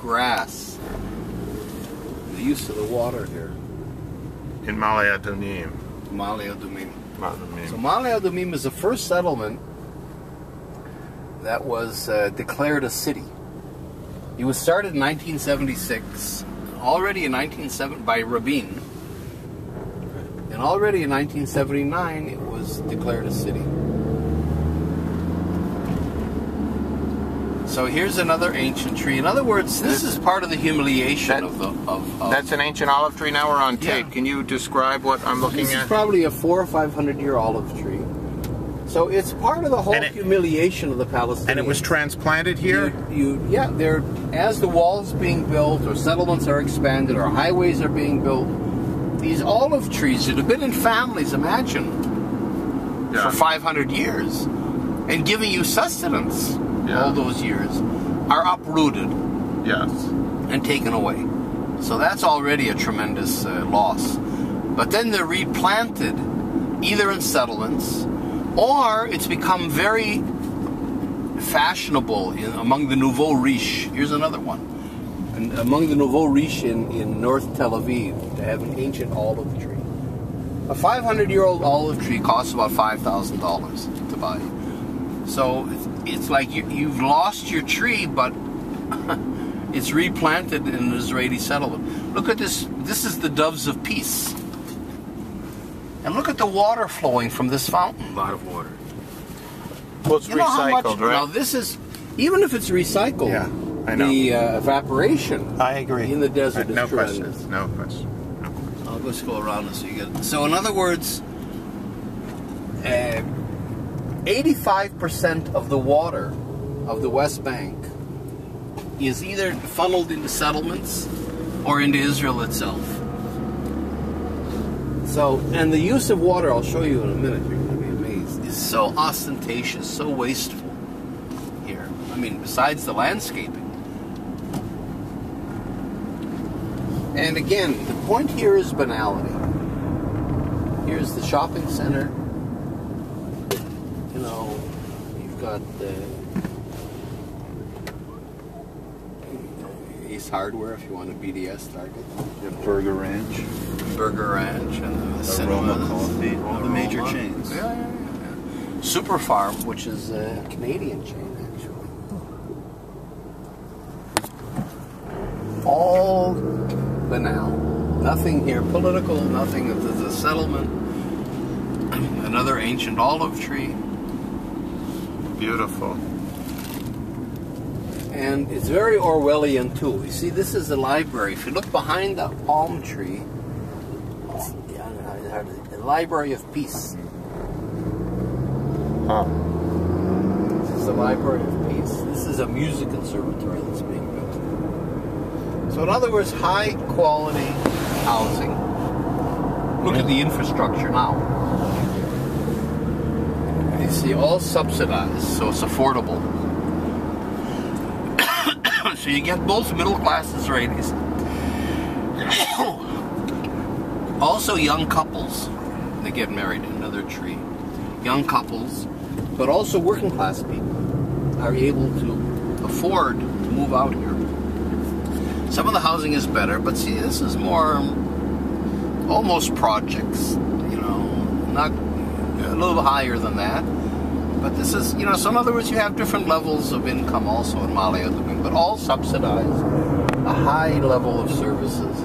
grass. The use of the water here. In Ma'ale Adumim. Ma'ale Adumim. Adumim. So Ma'ale Adumim is the first settlement that was declared a city. It was started in 1976. Already in 1970 by Rabin. And already in 1979 it was declared a city. So here's another ancient tree. In other words, this is part of the humiliation of the... That's an ancient olive tree. Now we're on tape. Yeah. Can you describe what I'm looking at? This is probably a 400 or 500 year olive tree. So it's part of the whole humiliation of the Palestinians. And it was transplanted here? Yeah, as the walls being built, or settlements are expanded, or highways are being built, these olive trees that have been in families, imagine, for 500 years, and giving you sustenance all those years, are uprooted and taken away. So that's already a tremendous loss. But then they're replanted, either in settlements, or it's become very fashionable among the nouveau riche. Here's another one. And among the nouveau riche in North Tel Aviv, to have an ancient olive tree. A 500-year-old olive tree costs about $5,000 to buy. So it's like you've lost your tree, but it's replanted in an Israeli settlement. Look at this. This is the Doves of Peace. And look at the water flowing from this fountain. A lot of water. Well, it's recycled, right? Now this is, even if it's recycled, I know. the evaporation I agree. in the desert is tremendous. No question. I'll just go around this so you get it. So in other words, 85% of the water of the West Bank is either funneled into settlements or into Israel itself. So, and the use of water, I'll show you in a minute, you're going to be amazed, is so ostentatious, so wasteful here. I mean, besides the landscaping. And again, the point here is banality. Here's the shopping center. You know, you've got Ace Hardware if you want a BDS target. You have Burger Ranch. Burger Ranch and the Aroma Coffee. All the major chains. Yeah. Super Farm, which is a Canadian chain, actually. All banal. Nothing here political, nothing. There's a settlement. Another ancient olive tree. Beautiful. And it's very Orwellian too. You see, this is the library. If you look behind the palm tree, it's the Library of Peace. This is the Library of Peace. This is a music conservatory that's being built. So in other words, high quality housing. Look at the infrastructure now. You see, all subsidized, so it's affordable. So you get both middle class Israelis. Also young couples. They get married, another tree. Young couples, but also working class people are able to afford to move out here. Some of the housing is better, but see, this is more almost projects, you know, not a little higher than that. But this is, you know, so in other words, you have different levels of income also in Ma'ale Adumim, but all subsidized, a high level of services,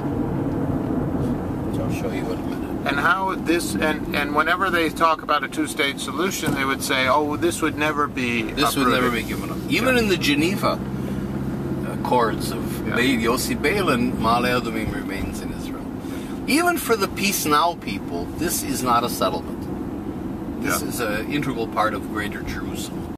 which I'll show you in a minute. And how this, and whenever they talk about a two-state solution, they would say, oh, this would never be This would never be given up. Even in the Geneva Accords of Yossi Beilin, Ma'ale Adumim remains in Israel. Even for the Peace Now people, this is not a settlement. This is an integral part of Greater Jerusalem.